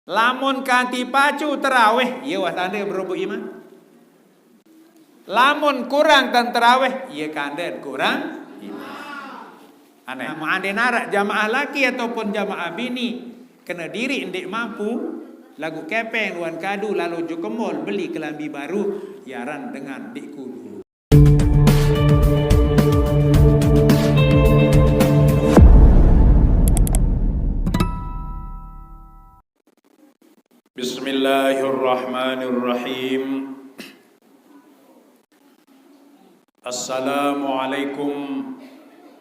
Lamun kanti pacu terawih, iya wah tanda berubah iman. Lamun kurang dan terawih, iya kanda kurang iman. Aneh. Nah, ande narak jamaah laki ataupun jamaah bini kena diri indik mampu lagu kepeng luan kadu lalu jo ke mall beli kelambi baru yaran dengan dikku dulu. Bismillahirrahmanirrahim. Assalamualaikum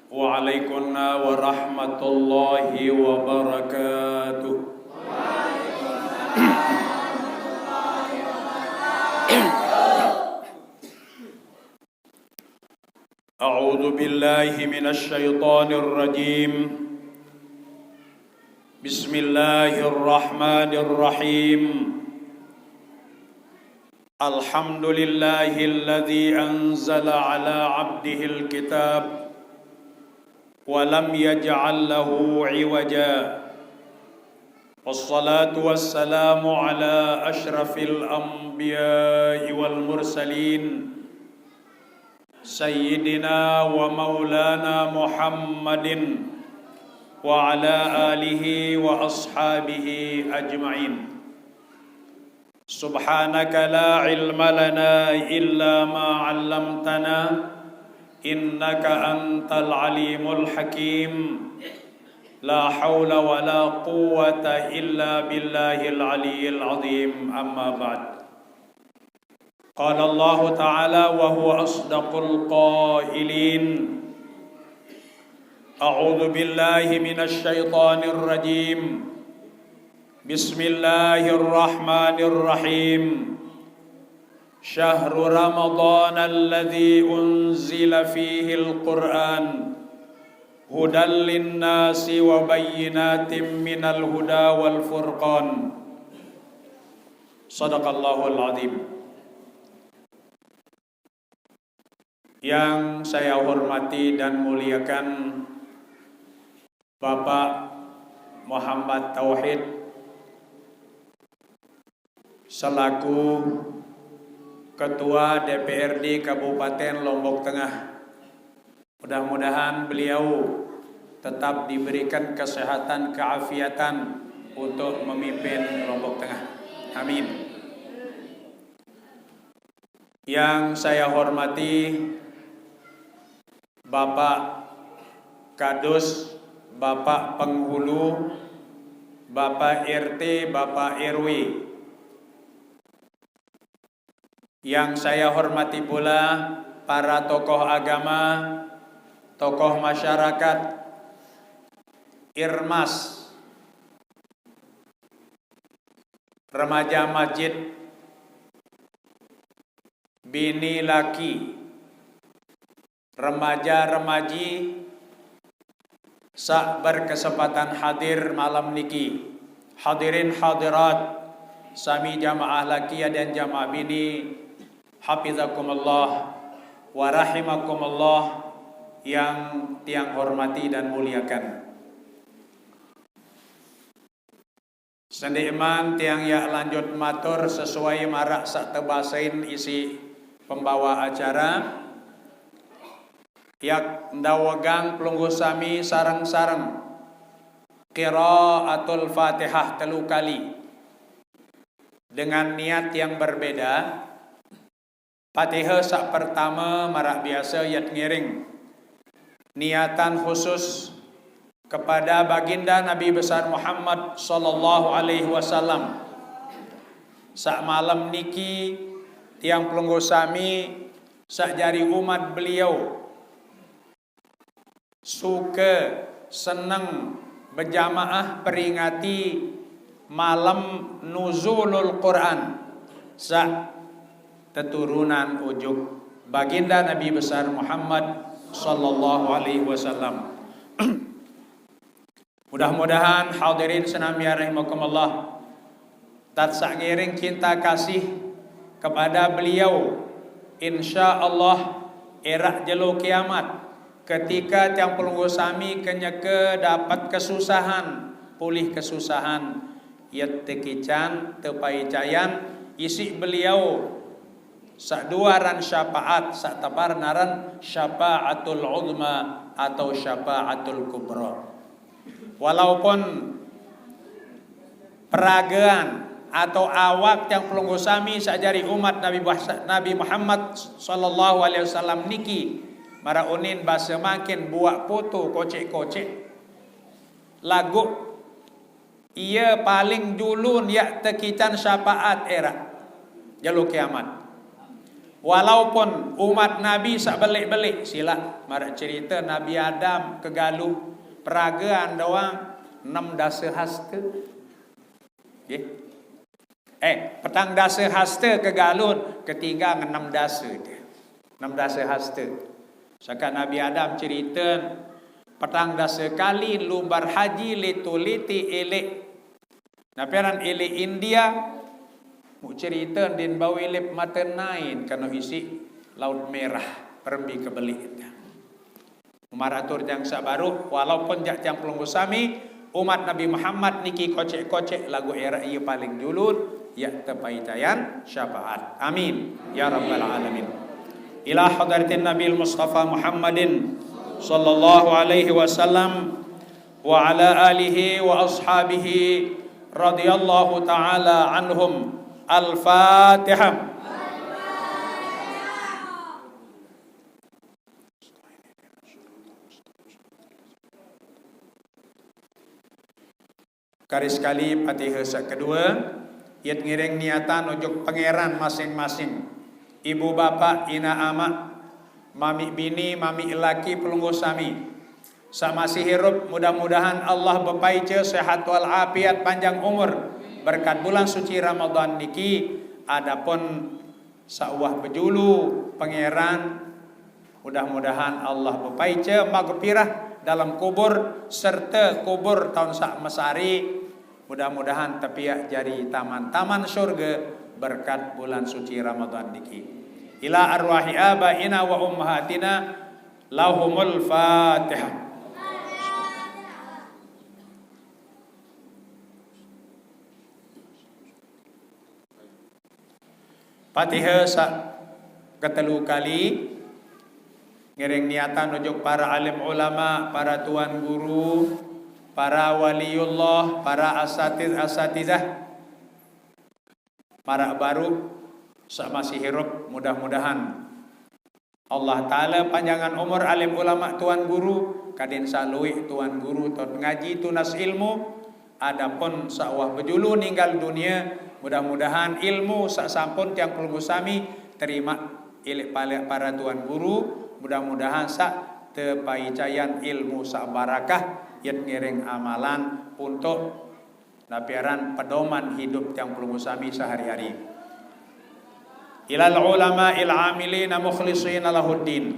waalaikumsalam warahmatullahi wabarakatuh. A'udzu billahi minasy syaithanir rajim. Bismillahirrahmanirrahim. Alhamdulillahilladzi anzala ala 'abdihil kitab wa lam yaj'al lahu 'iwaja. Wassalatu wassalamu ala asyrafil anbiya'i wal mursalin sayyidina wa maulana Muhammadin wa ala alihi wa ashabihi ajma'in. Subhanaka la ilma lana illa ma 'allamtana innaka antal alimul hakim. La haula wa la quwwata illa billahil aliyyil azim. Amma ba'd. Qala Allah ta'ala wa huwa asdaqul qailin. A'udzu billahi minasy syaithanir rajim. Bismillahirrahmanirrahim. Syahrul Ramadan alladzi unzila fihi al-Qur'an hudan lin-nasi wa bayyinatin minal huda wal furqan. Shadaqallahul azim. Yang saya hormati dan muliakan Bapak Muhammad Tauhid selaku Ketua DPRD Kabupaten Lombok Tengah. Mudah-mudahan beliau tetap diberikan kesehatan, keafiatan untuk memimpin Lombok Tengah. Amin. Yang saya hormati Bapak Kadus, Bapak Penghulu, Bapak RT, Bapak RW. Yang saya hormati pula para tokoh agama, tokoh masyarakat, Irmas, remaja masjid, bini laki, remaja-remaji sak berkesempatan hadir malam niki. Hadirin hadirat sami jamaah laki dan jamaah bini, hafizakumullah wa rahimakumullah yang tiang hormati dan muliakan. Sendiman tiang ya lanjut matur sesuai marak sak tebasain isi pembawa acara. Yak ndawagang pelungguh sami sareng-sareng qiraatul Fatihah 3 kali dengan niat yang berbeda. Fatihah sak pertama marak biasa yat ngiring niatan khusus kepada baginda Nabi besar Muhammad sallallahu alaihi wasallam. Sak malam niki tiang pelungguh sami sak jari umat beliau suka senang berjamaah peringati malam nuzulul Quran, sak keturunan ujuk baginda Nabi besar Muhammad sallallahu alaihi wasallam. Mudah-mudahan hadirin senamia rahimakumullah tatsak ngiring cinta kasih kepada beliau, insyaallah era jelo kiamat ketika tiang pelungguh sami kenyeke dapat kesusahan, pulih kesusahan yat tekican tepaicayan isi beliau saduaran syafaat saktabar naran syafaatul uzma atau syafaatul kubra. Walaupun peragaan atau awak yang pelunggusami sajari umat Nabi Muhammad sallallahu alaihi wasallam niki mara unin basa makin buat foto kocek-kocek lagu ia paling julun ya tekitan syafaat era jalur kiamat. Walaupun umat Nabi sak belik-belik sila mara cerita Nabi Adam kegaluh peragaan doang 6 dasa hasta. Petang dasa hasta kegalun ketinggal 6 dasa dia. 6 dasa hasta. Saka Nabi Adam cerita petang dasa kali lumbar haji letuliti elek. Naperan elek India mu cerita din bawilip mata nain kana isi laut merah perbi kebelik kita. Maratur yang sabaru walaupun jak yang pelunggusami umat Nabi Muhammad niki kocek-kocek lagu era ia paling julun ya tepaitayan syafaat. Amin ya rabbal alamin. Ila hadratin Nabil Mustafa Muhammadin sallallahu alaihi wasallam wa ala alihi wa ashabihi radhiyallahu taala anhum. Al-Fatihah. Kali sekali Fatihah kedua, iat ngiring niatan ujuk pangeran masing-masing. Ibu bapak ina ama, mami bini, mami laki pelunggu sami. Sama si hirup mudah-mudahan Allah bepaice sehat wal afiat panjang umur berkat bulan suci Ramadan niki. Adapun sawah bejulu pangeran mudah-mudahan Allah bepaice magfirah dalam kubur serta kubur tahun sak mesari. Mudah-mudahan tepiak jari taman-taman surga berkat bulan suci Ramadan niki. Ila arwahi abaina wa ummahatina lahumul Fatihah. Fatihah sak ketelu kali ngiring niatan ujuk para alim ulama, para tuan guru, para waliullah, para asatidzah, para baru sak masih hirup mudah-mudahan Allah taala panjangan umur alim ulama tuan guru kadin salui tuan guru tot ngaji tunas ilmu. Adapun sawah bejulu ninggal dunia mudah-mudahan ilmu sak sampun tiang pelungusami terima ilik palek para tuan guru. Mudah-mudahan sak tepaicayan ilmu sak barakah yang ngiring amalan untuk napiaran pedoman hidup yang pelungusami sehari-hari. Ilal ulama il amilina mukhlisina lahuddin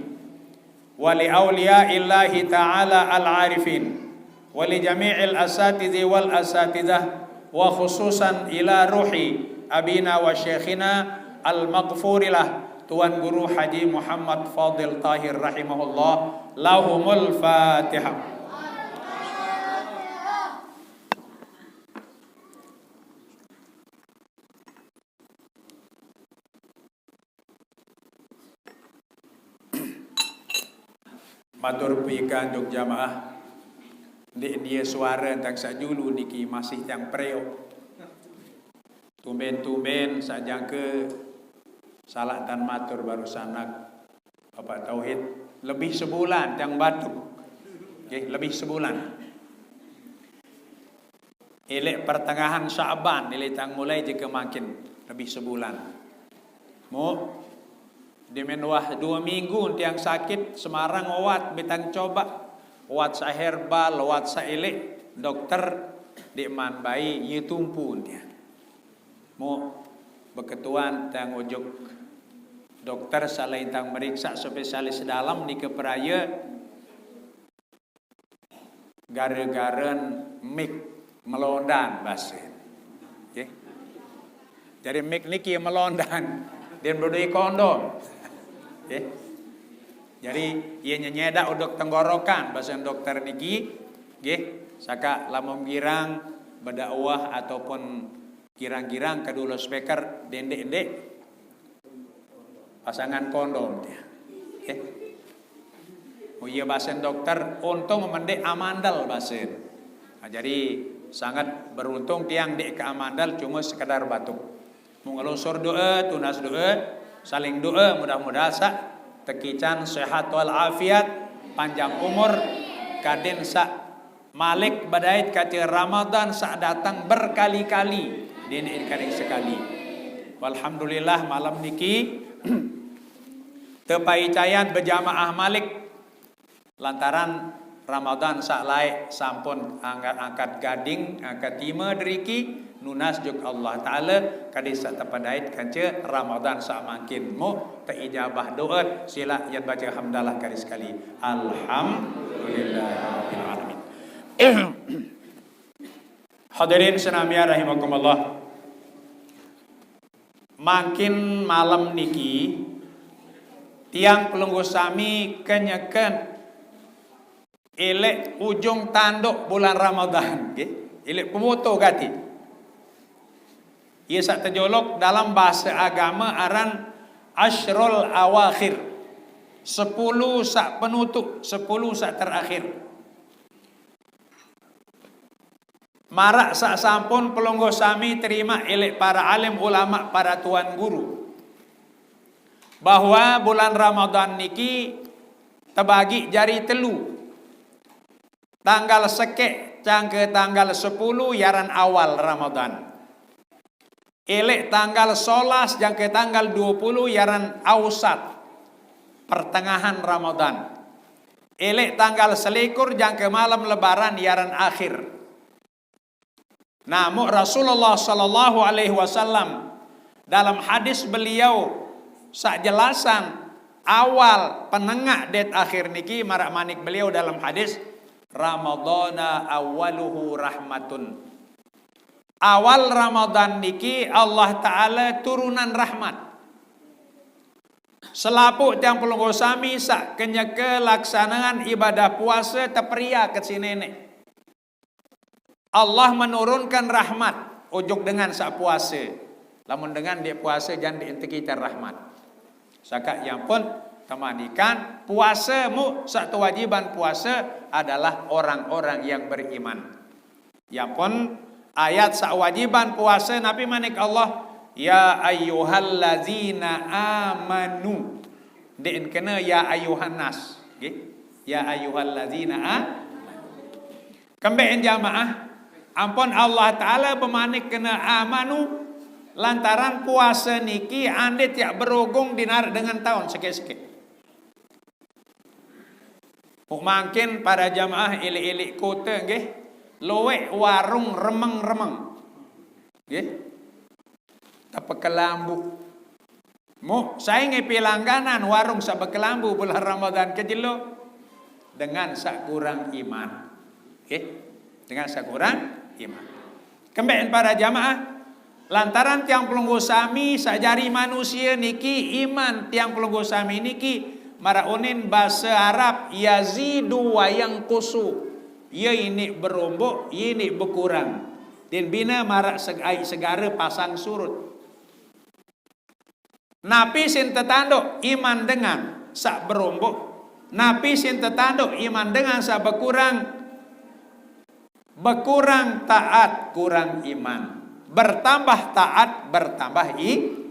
wa li awliya illahi ta'ala al arifin wa li jami'il asatizi wal asatidah wa khususan ila ruhi abina wa syekhina al-maghfurilah Tuan Guru Haji Muhammad Fadil Tahir rahimahullah. Lahumul Fatihah. Matur pikan jog jamaah di dia suara tak sajulu niki masih yang preo tumben-tumben sajang ke salah dan matur baru sanak Bapak Tauhid lebih sebulan yang batu lebih sebulan ilek pertengahan Sya'ban ilek tang mulai jika makin lebih sebulan mu dimenwah 2 minggu tiang sakit Semarang owat betang coba owat sa herbal owat sa ilek dokter di man bayi ye tumpu dia mu beketuan tang ujuk dokter selain tang meriksa spesialis dalam di keperaya gara-garan mik melondan basen okay. Jadi mik niki melondan dan berdui kondom okay. Jadi ia nyedak uduk tenggorokan basen dokter niki okay. Saka lamun girang berdakwah ataupun girang-girang kedua speaker dendek-dendek pasangan kondom dia. Okay. Oh iya basen dokter untung mendek amandal basen. Nah, jadi sangat beruntung tiang dek ke amandal cuma sekedar batuk. Mengelusur doa, tunas doa, saling doa mudah-mudahan sak tekican sehat wal afiat, panjang umur, kaden sak malik badait kaca Ramadan sak datang berkali-kali, dini kadang sekali. Walhamdulillah malam niki tepai cayan berjamaah malik lantaran Ramadan sak laik sampun angkat gading angkat tima deriki nunas juk Allah Ta'ala kadisa tepadait kaca Ramadan sak makin mu terijabah doa sila yang baca hamdalah kali sekali alhamdulillahirabbil alamin. Hadirin senamia rahimakumullah, makin malam niki tiang pelunggu sami kenyeken ilek ujung tanduk bulan Ramadan, ilek pemoto gati. Ia sak terjolok dalam bahasa agama aran asyrul awakhir, 10 sak penutup, 10 sak terakhir. Marak sak sampun pelonggo sami terima ilek para alim ulama, para tuan guru, bahwa bulan Ramadan niki terbagi jari telu. Tanggal sekek cangke tanggal 10 yaran awal Ramadan. Elek tanggal 11 jangke tanggal 20 yaran ausat pertengahan Ramadan. Elek tanggal selikur jangke malam lebaran yaran akhir. Namun Rasulullah sallallahu alaihi wasallam dalam hadis beliau sak jelasan awal penengah det akhir niki marak manik beliau dalam hadis Ramadana awaluhu rahmatun. Awal Ramadan niki Allah Ta'ala turunan rahmat. Selapuk tiang pelunggu sami sak kenyeke laksanaan ibadah puasa teperia ke sinene. Allah menurunkan rahmat ujuk dengan sak puasa. Lamun dengan dia puasa jangan diintikikan rahmat. Saka yang pun temanikan puasamu sak kewajiban puasa adalah orang-orang yang beriman. Yang pun ayat sak wajiban puasa Nabi manik Allah ya ayyuhallazina amanu den kena ya ayyuhan nas ya ayyuhallazina kembeen jamaah ampun Allah Ta'ala pemanik kena amanu lantaran puasa niki ande tiak berogung dinar dengan tahun sikit-sikit. Mungkin para jamaah ilik-ilik kota nggih loek warung remeng-remeng. Nggih. Tapi kelambu. Mu saya ngepi langganan warung sabek kelambu bulan Ramadan kejelo dengan sak kurang iman. Nggih. Dengan sak kurang iman. Kembeen para jamaah lantaran tiang pelunggu sami sajari manusia niki iman tiang pelunggu sami niki maraunin bahasa Arab yazidu wa yanqusu. Ya ini berombok, ini berkurang. Dan bina marak segara pasang surut. Napi sin tetanduk iman dengan sak berombok. Napi sin tetanduk iman dengan sak berkurang. Berkurang taat, kurang iman. Bertambah taat, bertambah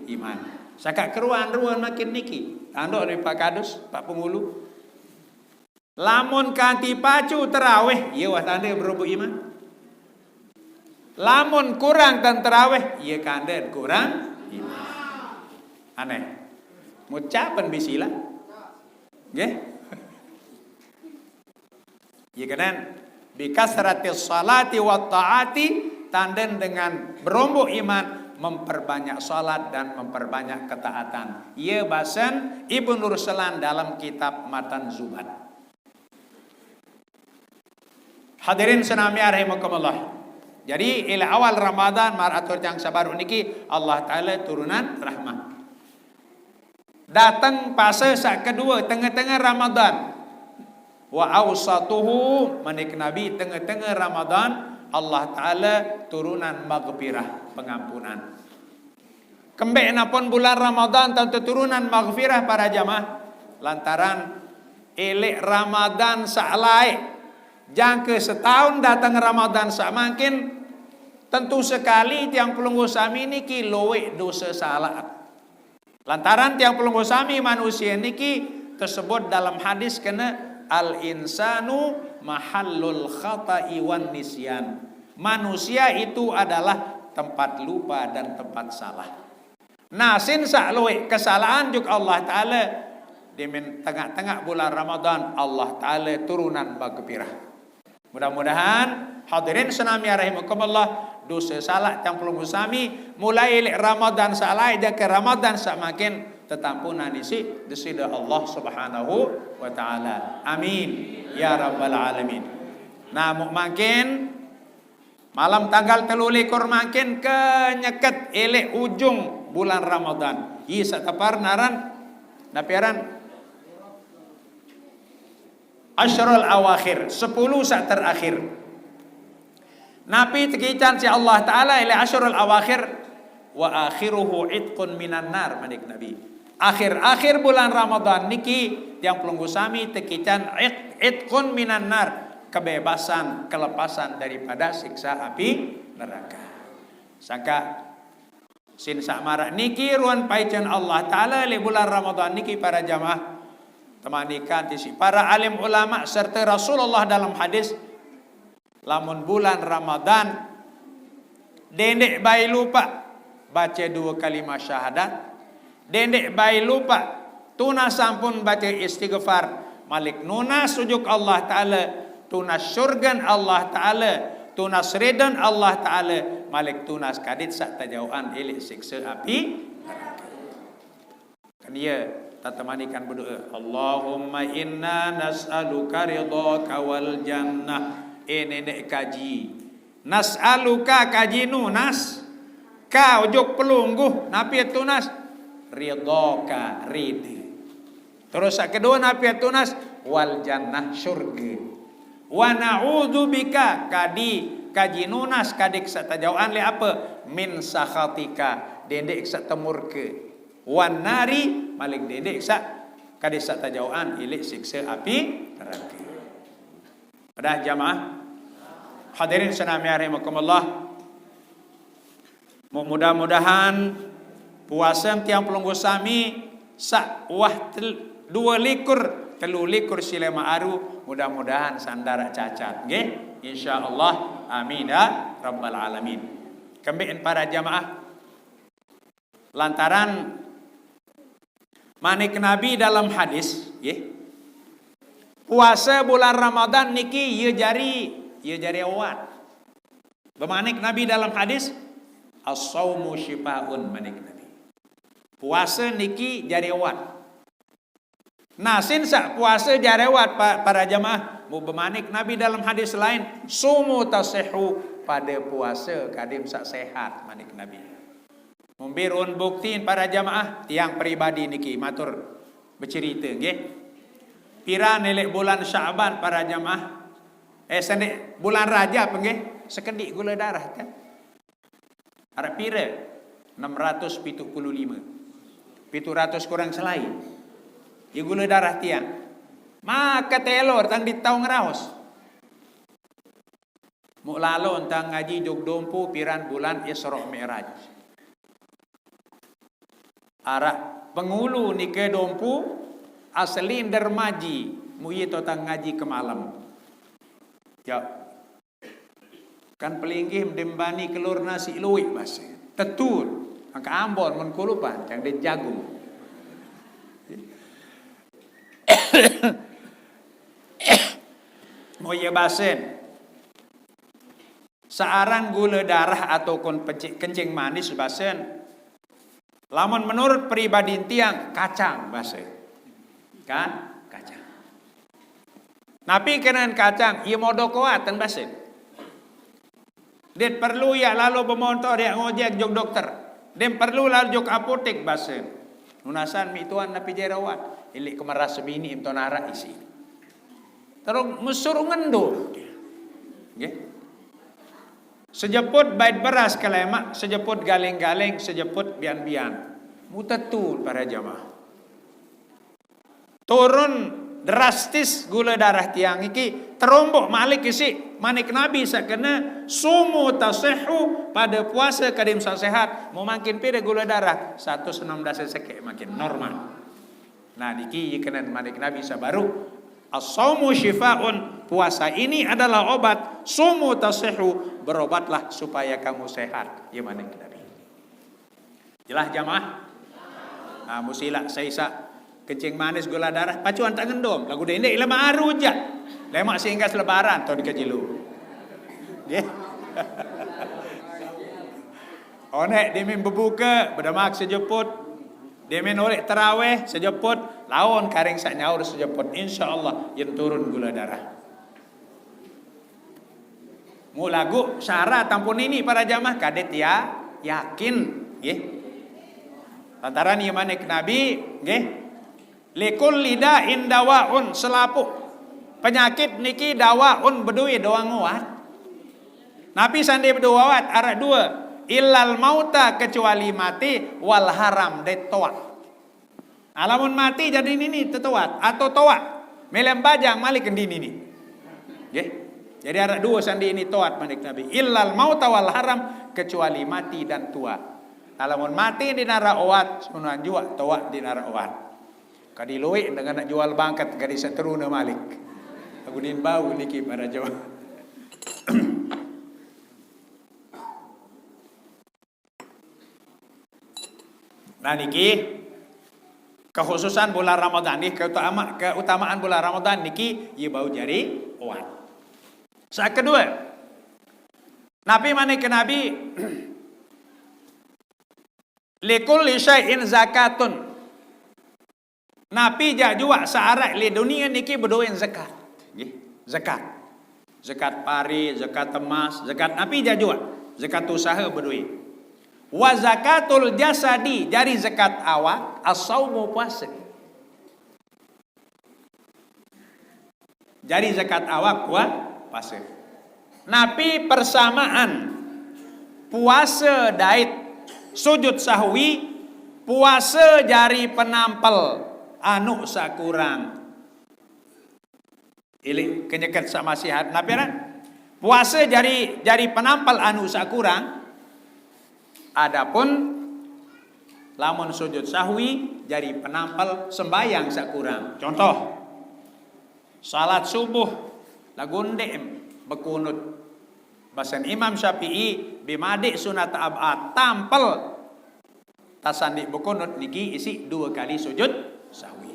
iman. Saka keruan-ruan makin niki. Tanduk dari Pak Kadus, Pak Pengulu. Lamun kanti pacu terawih, iya wah tanda berubah iman. Lamun kurang dan terawih, iya kanda kurang iman. Aneh. Mucapan bisilah. Nggih. Iya kanan bikasratis salati wa taati tanden dengan berombok iman memperbanyak salat dan memperbanyak ketaatan. Ia bahasan Ibnu Ruslan dalam kitab Matan Zubat. Hadirin senamia rahimakumullah. Jadi ila awal Ramadan maratur yang sabaru niki Allah Ta'ala turunan rahmat. Datang fase sak kedua tengah-tengah Ramadan. Wa awsatuhu manik Nabi tengah-tengah Ramadan Allah Ta'ala turunan maghfirah, pengampunan. Kembali napun bulan Ramadan tentu turunan maghfirah para jamaah. Lantaran elek Ramadan sa'lai. Jangka setahun datang Ramadan sa'makin. Tentu sekali tiang pelunggu sami niki lowe dosa salah. Lantaran tiang pelunggu sami manusia niki tersebut dalam hadis kena al-insanu mahallul khata'i wan nisyan. Manusia itu adalah tempat lupa dan tempat salah. Nah, sin sa'loi kesalahan juga Allah Ta'ala di tengah-tengah bulan Ramadan Allah Ta'ala turunan maghfirah. Mudah-mudahan hadirin senami rahimakumullah dosa salah yang pelung sami mulai Ramadan salah ke Ramadan semakin tetampunan isi desida Allah Subhanahu wa taala. Amin ya rabbal alamin. Nah, makin malam tanggal 13 makin kenyeket elek ujung bulan Ramadan. Yi satapar naran napiaran Asyrul awakhir, 10 saat terakhir. Nabi tekican si Allah Ta'ala ila asyrul awakhir wa akhiruhu itqun minan nar manik Nabi. Akhir-akhir bulan Ramadan niki yang pelunggu sami tekican itqun minan nar, kebebasan, kelepasan daripada siksa api neraka. Saka sin sak marak niki ruan paican Allah Ta'ala li bulan Ramadan niki para jamaah temanikan tisi para alim ulama serta Rasulullah dalam hadis lamun bulan Ramadan dendek bayi lupa baca 2 kalimat syahadat, dendek bayi lupa tunas sampun baca istighfar, malik nunas sujuk Allah Ta'ala, tunas syurgan Allah Ta'ala, tunas redan Allah Ta'ala, malik tunas kadit sak tajauan ilik siksa api neraka. Kan ia temanikan berdoa, Allahumma inna nas'aluka ridhaka wal jannah. Nenek kaji nas'aluka kaji nunas ka ujuk pelungguh napi tunas ridhaka ridhi. Terus kedua napi tunas wal jannah syurga. Wa na'udzu bika kadi kaji nunas kadik satajauan li apa min sakhatika dendek satemurke wan nari malik dendek sak kadi satajauan ilik siksa api neraka. Pada jamaah hadirin senami rahimakumullah, mudah-mudahan puasa tiang pelunggu sami sak wah 2 likur 3 likur silema aru mudah-mudahan sandara cacat nggih insyaallah. Amin ya rabbal alamin. Kembali para jamaah, lantaran manik Nabi dalam hadis nggih, puasa bulan Ramadan niki ye jari awat. Bemanik Nabi dalam hadis as-saumu syifaun manik Nabi. Puasa niki jari awat. Nasin sak puasa jari awat para jamaah. Mu bemanik Nabi dalam hadis lain sumu tasihu, pada puasa kadim sak sehat manik Nabi. Mumbirun buktiin para jamaah tiang pribadi niki matur bercerita nggih. Pira nelek bulan Sya'ban para jamaah senek bulan Rajab nggih sekedik gula darah kan arep pira 675 700 kurang selai ya gula darah tiang maka telor tang ditau ngeraos mu lalu tang ngaji jog dompu piran bulan Isra Mi'raj arak pengulu ni ke dompu aslin dermaji muyi totang ngaji ke malam ya kan pelinggih dembani kelur nasi luwik mas tetur angka Ambon mun kulupan yang den jagung moye basen searang gula darah ataupun kencing manis basen lamun menurut pribadi tiang kacang basen kan kacang. Napi kenan kacang, ia modo kuatan basin. Dia perlu ya lalu bermotor ya ngojek jog dokter. Dia perlu lalu jog apotek basin. Nunasan mi tuan napi jerawat, ilik kemeras semini imtonara isi. Terus mesur ngendur. Nggih. Sejeput bait beras kelemak, sejeput galeng-galeng, sejeput bian-bian. Mutetul para jamaah. Turun drastis gula darah tiang iki, terombok malik isi manik nabi sakena sumu tasihhu pada puasa kadim sehat. Mau makin pira gula darah 116 sekek makin normal. Nah niki kenan manik nabi sabaru as-saumu syifaun, puasa ini adalah obat, sumu tasihhu, berobatlah supaya kamu sehat. Ya manik nabi. Jelas jamaah? Nah musila saisa kencing manis gula darah pacuan tak ngendom lagu dendek lama aruja lemak sehingga selebaran atau dikajilu nggih onek demen berbuka berdemak sejeput demen oleh tarawih sejeput lawan karing sak nyaur sejeput insyaallah yang turun gula darah mu lagu syarat tampun ini para jamaah kadet ya yakin nggih lantaran ieu manik nabi nggih likulli da'in dawaun, selapuk penyakit niki dawaun bedui doang nguat. Nabi sandi bedua wat arah dua illal mauta, kecuali mati, wal haram de toa. Alamun mati jadi ini tetuat atau toa melem bajang malik kendini ini. Nggih. Jadi arah dua sandi ini toat manik Nabi. Illal mauta wal haram, kecuali mati dan tua. Alamun mati di nara owat, sunan jua toa di nara owat. Kadi luwe dengan nak jual bangkat kadi seteruna malik. Aku din bau niki para Jawa. Nah niki kekhususan bulan Ramadan nih, keutamaan bulan Ramadan niki ye bau jari oat. Saat kedua, Nabi manik ke Nabi likulli syai'in zakatun. Nabi jua searak li dunia niki berdoain zakat. Zakat. Zakat pari, zakat emas, zakat Nabi jua. Zakat usaha berdoa. Wa zakatul jasadi, jari zakat awak, as-saumu puasa. Jari zakat awak puasa. Nabi persamaan puasa dait sujud sahwi, puasa jari penampel anu sakurang ili kenyeket sama sihat Nabi kan puasa jari penampal anu sakurang adapun lamun sujud sahwi jari penampal sembayang sakurang. Contoh salat subuh lagundem bekunut basan Imam Syafi'i bimadik sunat ab'ad tampel tasandi bekunut niki isi 2 kali sujud sahwi.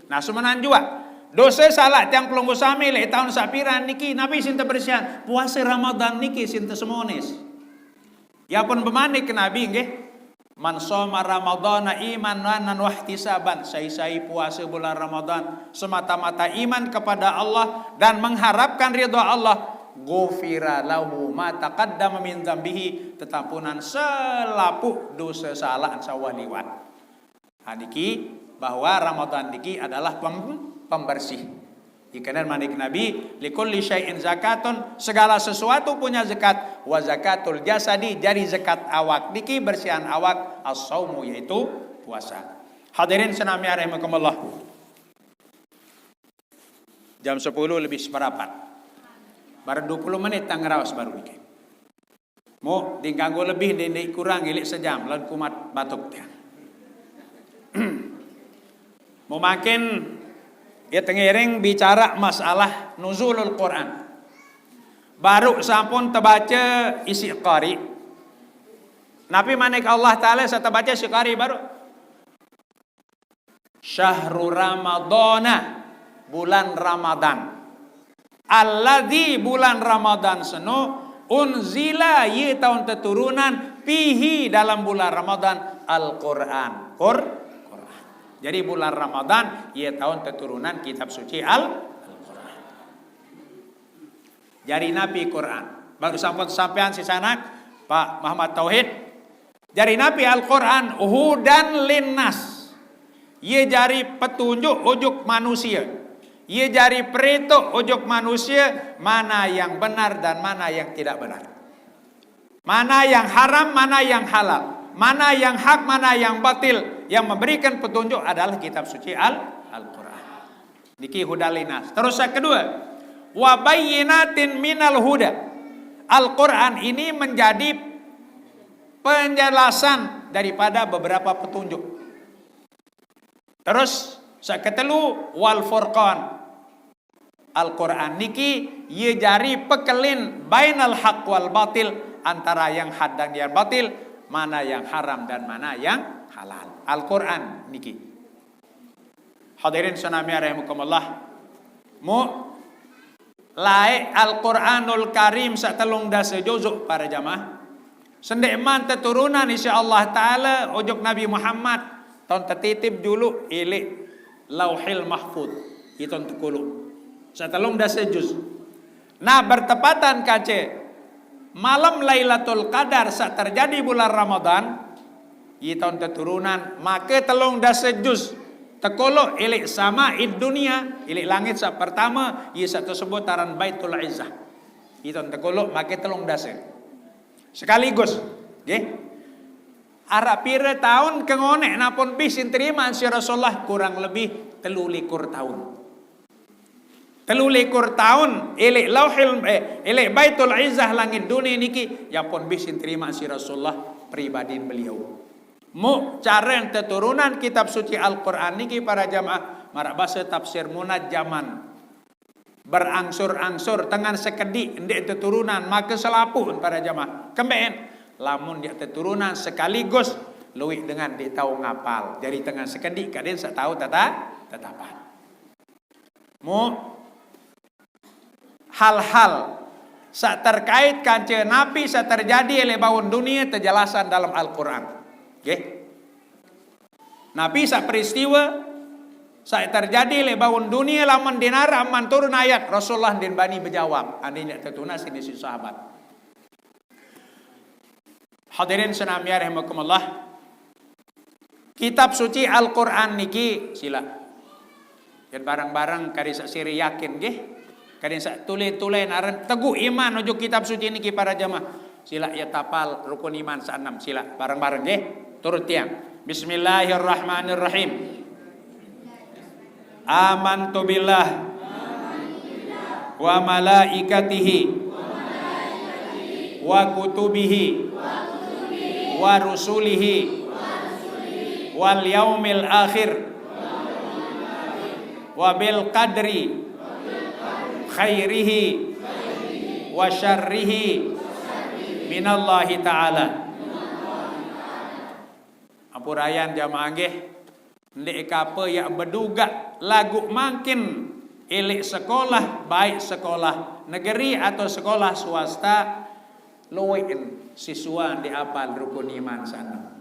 Nah sumenan juga dosa salat yang pelunggu sami le tahun sapiran niki Nabi sinta bersihan puasa Ramadan niki sinta semones. Ya pun bemanik ke Nabi nggih man shoma ramadhana imanan wa ihtisaban, sai puasa bulan Ramadan semata-mata iman kepada Allah dan mengharapkan ridha Allah, ghufira lahu ma taqaddama min dzambihi, tetampunan selapuk dosa salah sawaliwat. Niki bahwa Ramadan niki adalah pembersih. Ikanan manik Nabi likulli syai'in zakatun, segala sesuatu punya zakat, wa zakatul jasadi, jari zakat awak niki bersihan awak, as-saumu yaitu puasa. Hadirin senami rahimakumullah. Jam 10 lebih seperempat. Baru 20 menit tanggerawas baru niki. Mau diganggu lebih dendek kurang ilik sejam lan kumat batuk dia. Mau makin ya tengiring bicara masalah nuzulul Quran. Baru sampun terbaca isi qari. Nabi manik Allah Ta'ala saya terbaca isi qari baru. Syahrul Ramadana, bulan Ramadan. Alladzi, bulan Ramadan seno, unzila ye tahun keturunan, pihi dalam bulan Ramadan Al-Quran. Jadi bulan Ramadan ia tahun keturunan kitab suci Al-Quran. Jari Nabi Quran. Baru sampean si sanak Pak Muhammad Tauhid. Jari Nabi Al-Quran hudan linnas. Ia jari petunjuk ujuk manusia. Ia jari perintah ujuk manusia mana yang benar dan mana yang tidak benar. Mana yang haram, mana yang halal, mana yang hak, mana yang batil. Yang memberikan petunjuk adalah kitab suci Al-Quran. Niki hudalinas. Terus yang kedua, wa bayyinatin minal huda. Al-Quran ini menjadi penjelasan daripada beberapa petunjuk. Terus yang ketelu, wal furqan. Al-Quran niki ye jari pekelin bainal haq wal batil, antara yang had dan yang batil, mana yang haram dan mana yang halal. Al-Quran niki. Hadirin sanami rahimakumullah. Mu lae Al-Quranul Karim satelung dasa juzuk para jamaah. Sendekman teturunan insyaallah taala ojok Nabi Muhammad ton tertitip dulu ilik Lauhil Mahfuz. Iton tekulu. Satelung dasa juz. Nah bertepatan kace malam Lailatul Qadar saat terjadi bulan Ramadan, iton keturunan maka telung dasa juz tekolo ilik sama dunia, ilik langit saat pertama, ia satu sebut taran Baitul Izzah. Iton tekolo maka telung dasa. Sekaligus, nggih. Arab pira tahun kengonek napun bisin terima si Rasulullah kurang lebih 13 tahun. 13 tahun ilik lauhil ilik Baitul Izzah langit dunia niki yang pun bisin terima si Rasulullah pribadi beliau. Mu cara yang keturunan kitab suci Al-Quran niki para jamaah marak bahasa tafsir munajjaman berangsur-angsur tengan sekedik ndek keturunan maka selapun para jamaah kemben lamun dia keturunan sekaligus luwih dengan dia tahu ngapal dari tengan sekedik kaden sak tahu tetapan. Mu hal-hal saat terkait kanca Nabi saat terjadi oleh bawon dunia terjelasan dalam Al-Quran. Okay? Nabi saat peristiwa saat terjadi oleh bawon dunia laman dinar aman turun ayat Rasulullah din bani berjawab. Andainya tertunas ini si sahabat. Hadirin senamia rahimakumullah. Kitab suci Al-Quran niki sila. Dan barang-barang kadis siri yakin nggih. Kadang sak tule-tule naran teguh iman ojo kitab suci niki para jamaah. Sila ya tapal rukun iman sa-6 sila bareng-bareng nggih. Turut tiang. Bismillahirrahmanirrahim. Amantu billah wa malaikatihi wa kutubihi wa rusulihi wal yaumil akhir wa bil qadri khairihi wa syarrihi minallahi ta'ala. Apurayan jamaah nggih ndek apa yang berduga lagu makin ilik sekolah baik sekolah negeri atau sekolah swasta luwih siswa di apal rukun iman sana.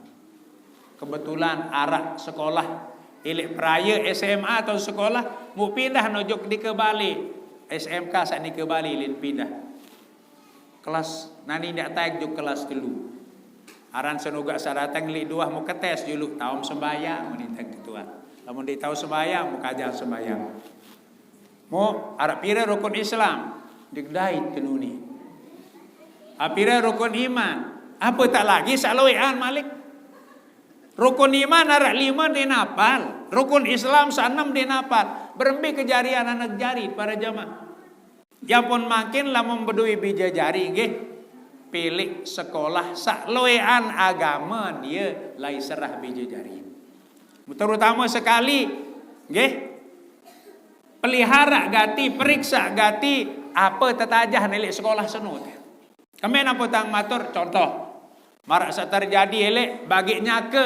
Kebetulan arak sekolah ilik praya SMA atau sekolah mau pindah nojok di ke Bali. SMK saat ni ke Bali lin pindah. Kelas nani ndak taik juk kelas 3. Aran senuga sadatang li 2 mau ketes dulu tahun sembahyang menitang ketua. Lamun di tahu sembahyang mau kajar sembahyang. Mau arab pira rukun Islam digdait tenuni. Apira rukun iman. Apa tak lagi saloean Malik. Rukun iman arak 5 dia napal. Rukun Islam 6 dia napal. Berembi kejarian anak jari para jamaah. Yang pun makin lah membedui bija jari nggih. Pilih sekolah sakloean agama dia lai serah bija jari. Terutama sekali nggih. Pelihara gati, periksa gati apa tetajah nelik sekolah senut. Kemen apa tang matur contoh. Marak saat terjadi elek baginya ke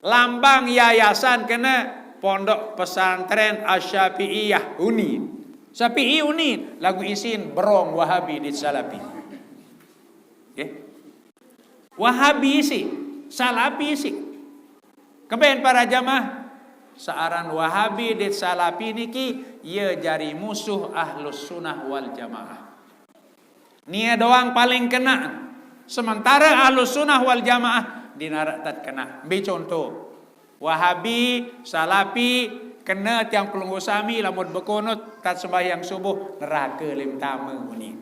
lambang yayasan kena pondok pesantren Asy-Syafi'iyah Unin. Syafi'i Unin lagu isin berong Wahabi di Salafi. Okay. Wahabi isi, Salafi isi. Keben para jamaah searan Wahabi di Salafi niki ia jari musuh Ahlus Sunnah wal Jamaah. Nia doang paling kena. Sementara Ahlus Sunnah wal Jamaah dinarak tat kena. Bi contoh. Wahabi, Salafi kena tiang pelunggu sami lamun berkunut tat sembahyang subuh neraka lim tama ni.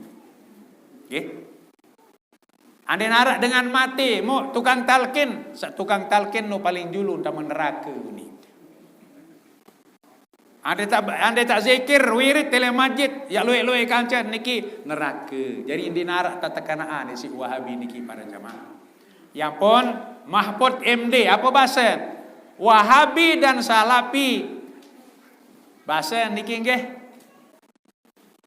Nggih. Ande narak dengan mati, mu tukang talkin, tukang talkin no paling dulu ta neraka ni. Ande tak zikir wirid tele masjid, ya luwe-luwe kancan niki neraka. Jadi indi narak ta tekanaan si Wahabi niki para jamaah. Yang pun Mahfud MD apa bahasa? Wahabi dan Salafi. Bahasa niki nggih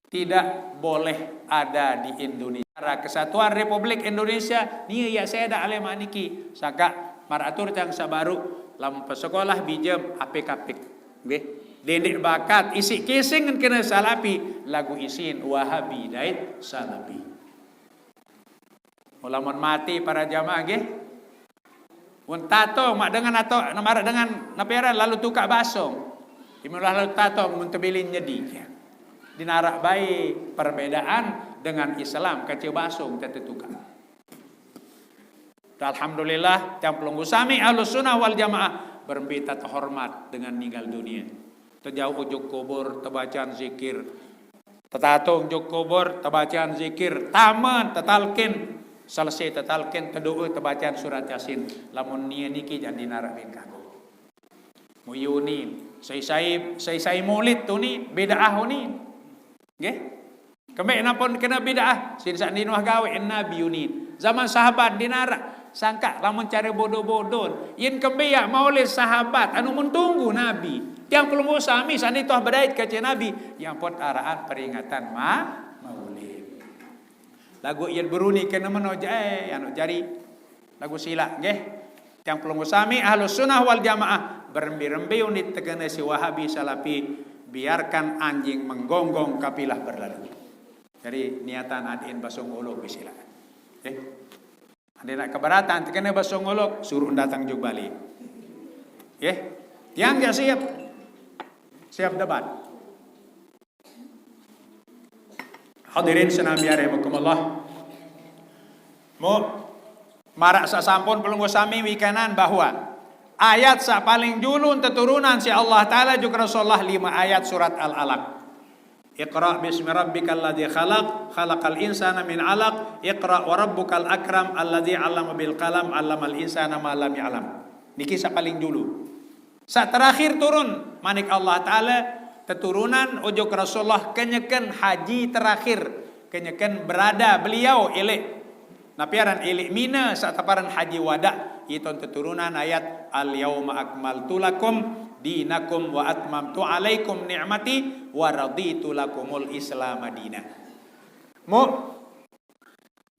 tidak boleh ada di Indonesia. Kesatuan Republik Indonesia ni ya saya ada alema niki saka maratur cang sabaru lam sekolah bijem apik-apik nggih dendek bakat isi kising kena Salafi lagu isin Wahabi dait Salafi. Mulamun mati para jamaah nggih mun tato mak dengan atau namara dengan napiara lalu tukak basong imulah lalu tato mun tebilin nyedi dinarak baik perbedaan dengan Islam kecil basung tetetukan. Alhamdulillah yang pelunggu sami Ahlus Sunnah wal Jamaah berembita terhormat dengan meninggal dunia. Terjauh ujuk kubur terbacaan zikir, tetatung ujuk kubur terbacaan zikir, taman tetalkin selesai tetalkin tedoa terbacaan surat Yasin. Lamun nia niki jangan dinarak bin kago. Muyuni saya maulid tu ni bid'ah ni. Nggih. Kembali napon kena bid'ah sin sak dinuah gawe nabi unit. Zaman sahabat dinarak sangka lamun cari bodoh-bodoh. Yen kembali ya maulid sahabat anu mun tunggu nabi. Yang perlu sami sani toh berdait ka nabi yang pot araan peringatan maulid. Lagu yen beruni kena menoja anu jari lagu sila nggih. Yang perlu sami Ahlus Sunnah wal Jamaah berembi-rembi unit tegana si Wahabi Salafi. Biarkan anjing menggonggong kapilah berlalu. Jadi niatan adin basung uluk bisila. Ade nak keberatan kena basung uluk suruh datang juga balik. Yang enggak siap. Siap debat. Hadirin senambiar rahimakumullah. Mu marak sasampun pelunggu sami wikanan bahwa ayat sa paling julun teturunan si Allah Ta'ala juga Rasulullah 5 ayat surat Al-Alaq. Iqra bismi rabbikal ladzi khalaq, khalaqal insana min 'alaq, iqra wa rabbukal akram alladzi 'allama bil qalam, 'allamal insana ma lam ya'lam. Niki sa paling dulu. Sa terakhir turun manik Allah Ta'ala teturunan ujuk Rasulullah kenyekan haji terakhir, kenyekan berada beliau elek napiaran elek mina sa taparan haji wada itu teturunan ayat al-yauma akmaltu lakum dinakum wa atmamtu alaikum ni'mati wa raditu lakumul islam madina. Mu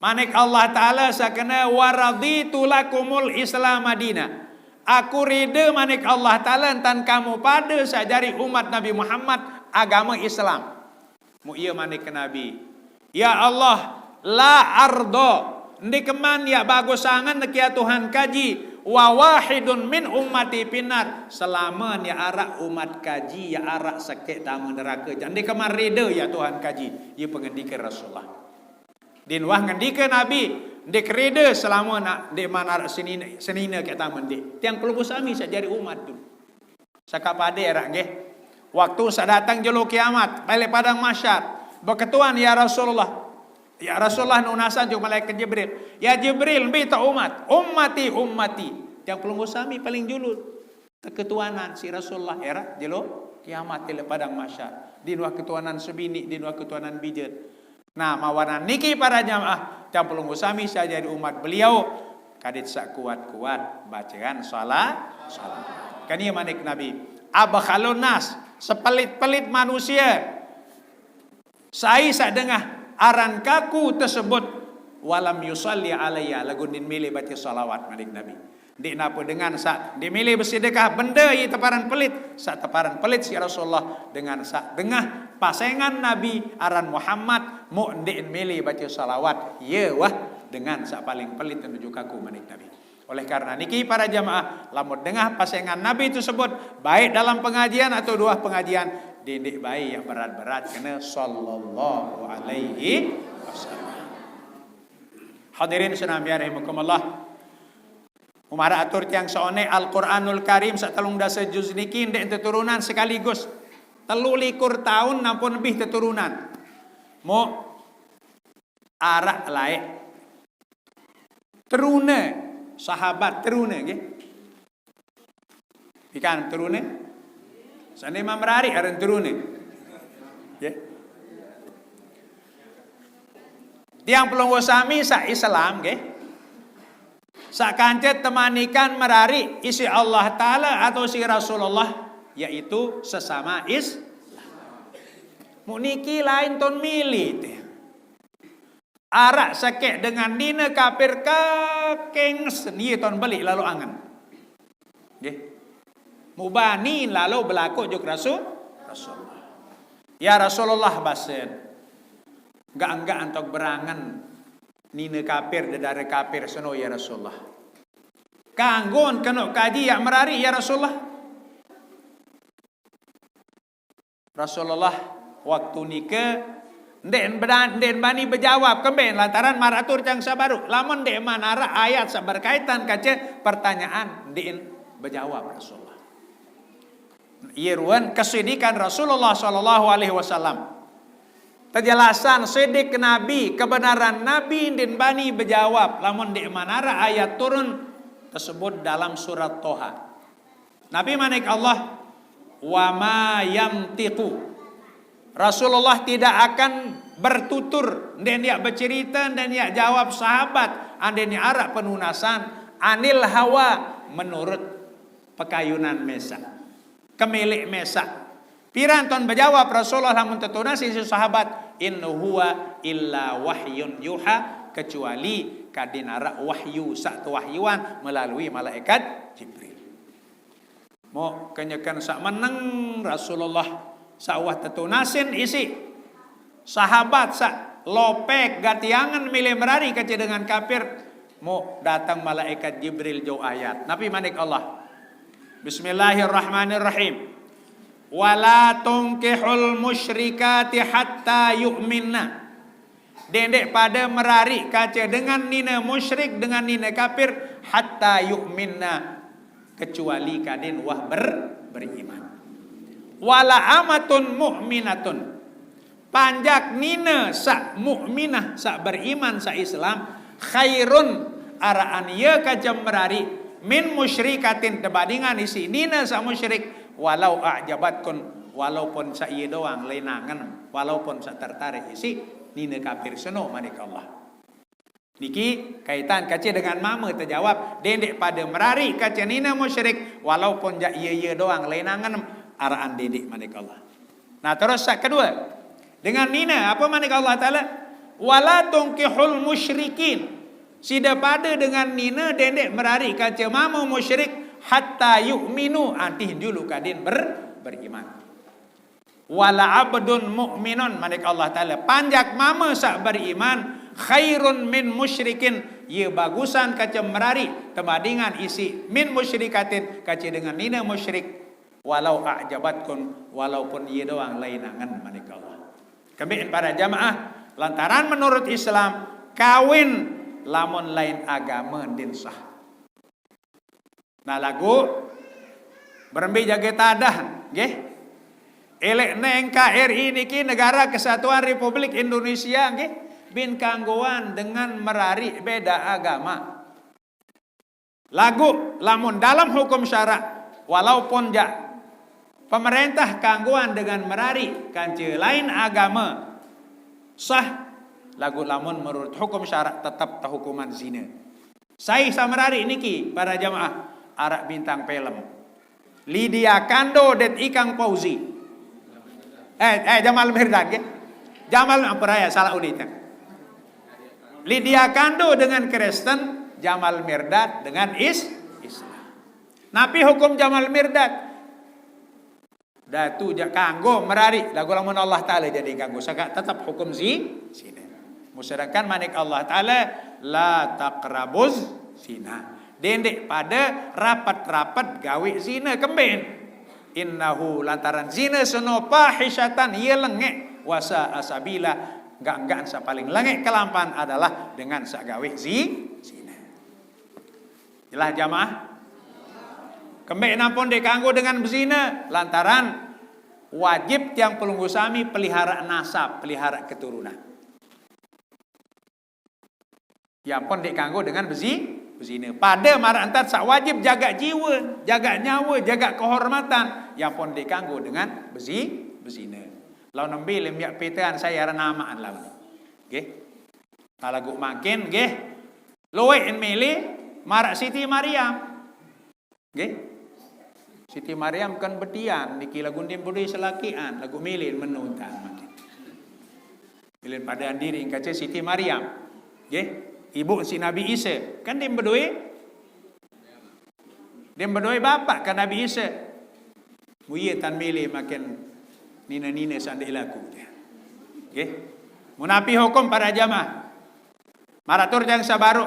manik Allah Ta'ala sakana wa raditu lakumul islam madina. Aku ridha manik Allah Ta'ala entan kamu pada sajari umat Nabi Muhammad agama Islam. Mu iya manik Nabi. Ya Allah la ardo ndikeman ya bagus sangan nekia Tuhan kaji wa wahidun min ummati pinar selama ya arak umat kaji ya arak sakit tamu neraka ndikeman rida ya Tuhan kaji ya pengendikan Rasulullah din wah ngendika Nabi ndek rida selama nak ndek mana arak senina ke tamu ndek tiang kelubu sami sajari umat tu sakap ade arak nggih waktu sadatang jelo kiamat balik padang mahsyar berketuan ya Rasulullah. Ya Rasulullah nunasan juga malaikat Jibril. Ya Jibril bita umat, ummati. Yang pelunggu sami paling julur. Keketuanan si Rasulullah era jelo kiamat di padang mahsyar. Di nuah ketuanan sebini, di nuah ketuanan bijat. Nah, mawanan niki para jamaah, yang pelunggu sami saja di umat beliau kadit sak kuat-kuat bacaan salat. Kan ia manik Nabi. Abakhalun nas, sepelit-pelit manusia. Saya sak dengah aran kaku tersebut walam yusalli alayya lagu din milih baca salawat malik Nabi. Di napa dengan sak dimilih bersedekah benda i teparan pelit, sak teparan pelit si Rasulullah dengan sak dengah pasangan Nabi aran Muhammad mu din milih baca salawat ye wah dengan sak paling pelit menuju kaku malik Nabi. Oleh karena niki para jamaah lamun dengah pasangan Nabi tersebut baik dalam pengajian atau dua pengajian didik bayi yang berat-berat kena sallallahu alaihi wasallam. Hadirin senambiar rahimakumullah. Umara atur tiang seone Al-Qur'anul Karim satalung dasa juz niki ndek teturunan sekaligus. 23 tahun nampun lebih teturunan. Mo arak laik teruna sahabat teruna nggih. Ikan teruna. Sane mamrari aran teruna. Nggih. Tiang pelunggu sami sa Islam nggih. Sa kancet temanikan merari isi Allah Ta'ala atau si Rasulullah, yaitu sesama Islam. Muniki lain ton milih teh. Arak sakit dengan dina kafir kakeng seni ton balik lalu angan. Nggih. Mubani lalu berlaku juk Rasulullah. Ya Rasulullah basen. Enggak antok berangan nina kafir dari kafir seno ya Rasulullah. Kanggon kena kaji yang merari ya Rasulullah. Rasulullah waktu nikah den bani berjawab kemben lantaran maratur cang sabaru. Lamun dek manara ayat berkaitan kaca pertanyaan den berjawab Rasulullah. Irwan kesidikan Rasulullah sallallahu alaihi wasallam. Penjelasan sidik Nabi, kebenaran Nabi den bani berjawab. Lamun dek manara ayat turun tersebut dalam surat Toha. Nabi manik Allah wa ma yantiqu. Rasulullah tidak akan bertutur dan dia bercerita dan dia jawab sahabat andai arak penunasan anil hawa menurut pekayunan mesa kemilik mesa. Piranton berjawab Rasulullah lamun tetunas isi sahabat in huwa illa wahyun yuha, kecuali kadinara wahyu satu wahyuan melalui malaikat Jibril. Mau kenyakan sak meneng Rasulullah sawah tetunasin isi sahabat sak lopek gatiangan milih merari kece dengan kafir mau datang malaikat Jibril jauh ayat Nabi manik Allah Bismillahirrahmanirrahim wala tunkihul musyrikati hatta yu'minna. Dendek pada merari kaca dengan nina musyrik dengan nina kafir hatta yu'minna, kecuali kadin wah beriman. Wala amatun mu'minatun, panjak nina sa mu'minah sa beriman sa Islam khairun araan ye kajam merari min musyrikatin dibandingan isi nina sa musyrik walau a'jabatkun, walaupun sa ieu doang lenangan, walaupun sa tertarik isi nina kafir seno manik Allah. Niki kaitan kace dengan mama terjawab dendek pada merari kace nina musyrik walaupun ja ieu doang lenangan araan didik manik Allah. Nah terus kedua dengan nina apa manik Allah Ta'ala wala tunkihul musyrikin, sida pada dengan nina dendek merari kaca mama musyrik hatta yu'minu, antih dulu kadin beriman. Wala abdun mu'minun manik Allah Ta'ala panjak mama sak beriman khairun min musyrikin, ye bagusan kaca merari tebandingan isi min musyrikatin kaca dengan nina musyrik walau a'jabatkun, walaupun ia doang lainangan manik Allah. Kemudian para jamaah lantaran menurut Islam kawin lamun lain agama din sah. Nah lagu berembi jaga tadah nggih. Elek NKRI niki negara Kesatuan Republik Indonesia nggih bin kanggoan dengan merari beda agama. Lagu lamun dalam hukum syarak walaupun pemerintah kangguan dengan merari kance lain agama sah, lagu lamun menurut hukum syarak tetap hukuman zina. Saya samerari niki para jamaah arak bintang film Lydia Kando dan Ikang Fauzi Jamal Mirdad ke? Jamal apa salah unitnya. Lydia Kando dengan Kristen, Jamal Mirdad dengan Islam. Napi hukum Jamal Mirdad datu kanggo merari lagu lamun Allah Ta'ala jadi kanggo saka tetap hukum zina. Sedangkan manik Allah Ta'ala la taqrabuz zina, dendek pada rapat-rapat gawe zina kemben. Innahu lantaran zina seno fahisyatan ye lengek wasa asabila, enggak sa paling lengek kelampan adalah dengan sak gawe zina. Jelas jamaah? Kembali nampun dikanggo dengan bezina lantaran wajib yang pelunggu sami pelihara nasab, pelihara keturunan. Yang pun dikanggo dengan bezina. Pada marak antar sak wajib jaga jiwa, jaga nyawa, jaga kehormatan. Yang pun dikanggo dengan bezina. Lau nembil lembiak petaan saya ranamaan lau. Nggih. Lagu makin nggih. Loe en mele marak Siti Maryam. Nggih. Siti Maryam kan betian niki lagu ndim budi selakian, lagu milin menuntan makin. Milin pada diri kaca Siti Maryam. Nggih. Ibu si Nabi Isa. Kan dia berdua. Dia berdua bapak kan Nabi Isa. Muye tan milih makin nina-nina sandai laku dia. Nggih. Munapi hukum para jamaah. Maratur yang sabaru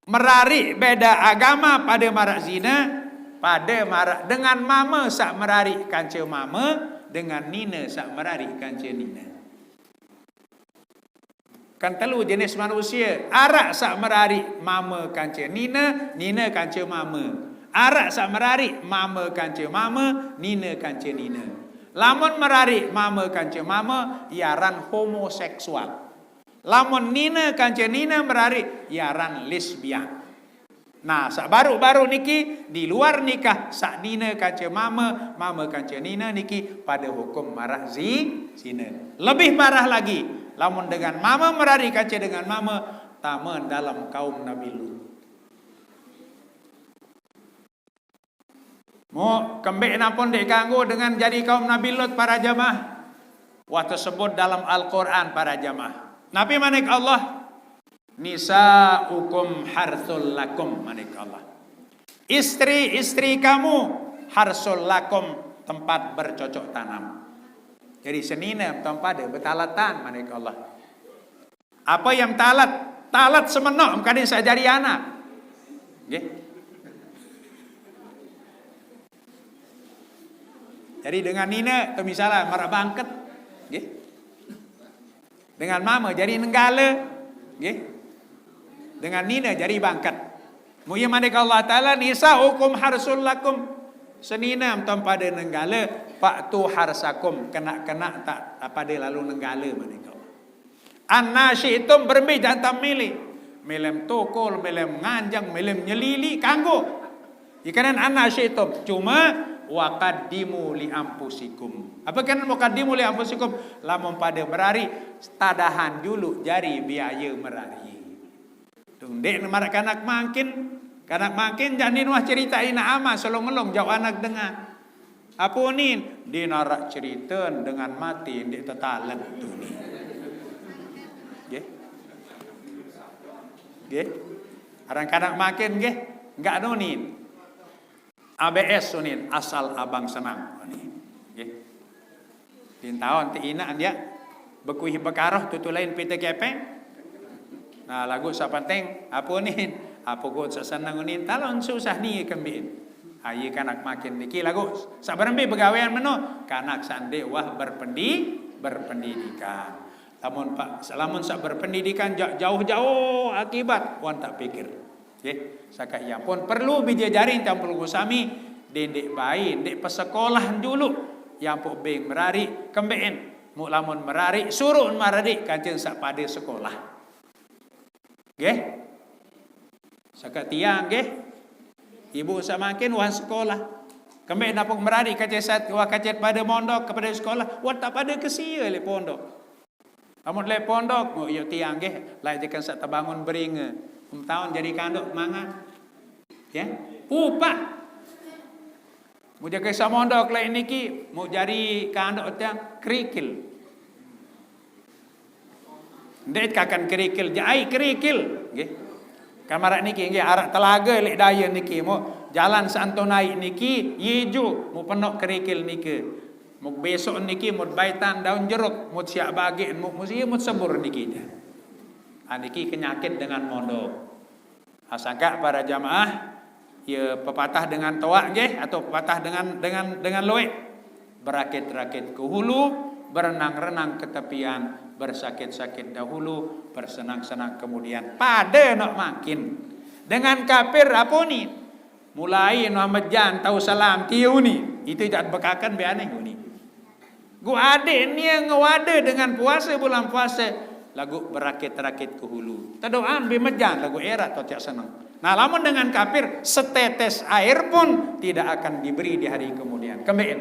merari beda agama pada marak zina, pada marak dengan mama sak merari kanca mama, dengan nina sak merari kanca nina. Kan telu jenis manusia. Arak sak merari mama kanca nina, nina kanca mama. Arak sak merari mama kanca mama, nina kanca nina. Lamun merari mama kanca mama, iaran homoseksual. Lamun nina kanca nina merari, iaran lesbian. Nah, sak baru-baru niki di luar nikah, sak nina kanca mama, mama kanca nina niki pada hukum marah zina. Lebih parah lagi, lamun dengan mama merari kanca dengan mama, taman dalam kaum Nabi Lut. Mau kembali napun dikanggo dengan jadi kaum Nabi Lut para jamaah. Wah tersebut dalam Al-Quran para jamaah. Nabi manik Allah, nisa'ukum harthul lakum manik Allah. Istri-istri kamu harthul lakum, tempat bercocok tanam. Jadi senina tempat ada betalatan manik Allah. Apa yang talat? Talat semenok kadang saya jadi anak. Nggih. Jadi dengan nina tu misalnya marak bangket, nggih. Dengan mama jadi nenggala, nggih. Dengan nina jadi bangket. Muya manik Allah Taala nisa'ukum harsul lakum. Senina pada nenggala, fa'tu harsakum, kena-kena tak pada lalu nenggala manik Allah. Annasyitum bermi jantam milih. Melem tokol, melem nganjang, melem nyelili kanggo. Ikanan annasyitum cuma waqaddimu li ampusikum. Apa kan waqaddimu li ampusikum? Lamun pada merari, tadahan dulu jari biaya merari. Tung dek marak kanak makin janin wah ceritain ama selong-elong jauh anak dengar. Apa ni? Dia narak cerita dengan mati dek tetalan tu ni. Nggih. Nggih. Arang kanak makin nggih, enggak nonin. ABS sunin asal abang senang ni. Nggih. Tintaon ti ina dia bekuih bekaroh tutu lain pita kepeng. Nah lagu sapanteng apa ni? Apa go senang ni talon susah ni kembin. Ayi kanak makin niki lagu sabarembe begawean meno kanak sande wah berpendidikan. Lamun Pak lamun sak berpendidikan jauh-jauh akibat wan tak pikir. Nggih, sakai yang pun perlu bijajarin campur gusami dendek bayi, dendek pesekolah dulu yang pun beng merari kembeen, mu lamun merari suruh maradi kancing sak pada sekolah. Nggih. Sakai tiang nggih. Ibu samakin wan sekolah. Kembeen napung merari kacet wah kacet pada mondok kepada sekolah, wan tak pada kesia le pondok. Lamun le pondok, mo yo tiang nggih, lai jekan sak terbangun beringe. Tahun jadi kanduk mangan, ya, pupa. Mau jaga samondok lain niki, mau jadi kanduk tiang kerikil. Dek kakan kerikil, jai kerikil, gih. Kamarak niki, gih arak telaga lek daya niki, mau jalan santonai niki, yeju, mau penok kerikil niki, mau besok niki, mau baitan daun jeruk, mau siap bagi, mau sebur niki. Niki kenyakit dengan mondok. Asangka para jamaah ya pepatah dengan toak nggih atau pepatah dengan loek. Berakit-rakit ke hulu, berenang-renang ke tepian, bersakit-sakit dahulu, bersenang-senang kemudian. Pada nak makin dengan kafir apa ni? Mulai Muhammad Jan tahu salam tiu ni. Itu tak bekakan be aneh ni. Gua ade ni yang ngawade dengan puasa bulan puasa. lagu berakit-rakit ke hulu. Tadoan bimejan lagu era atau cak senang. Nah, lamun dengan kafir setetes air pun tidak akan diberi di hari kemudian. Kemudian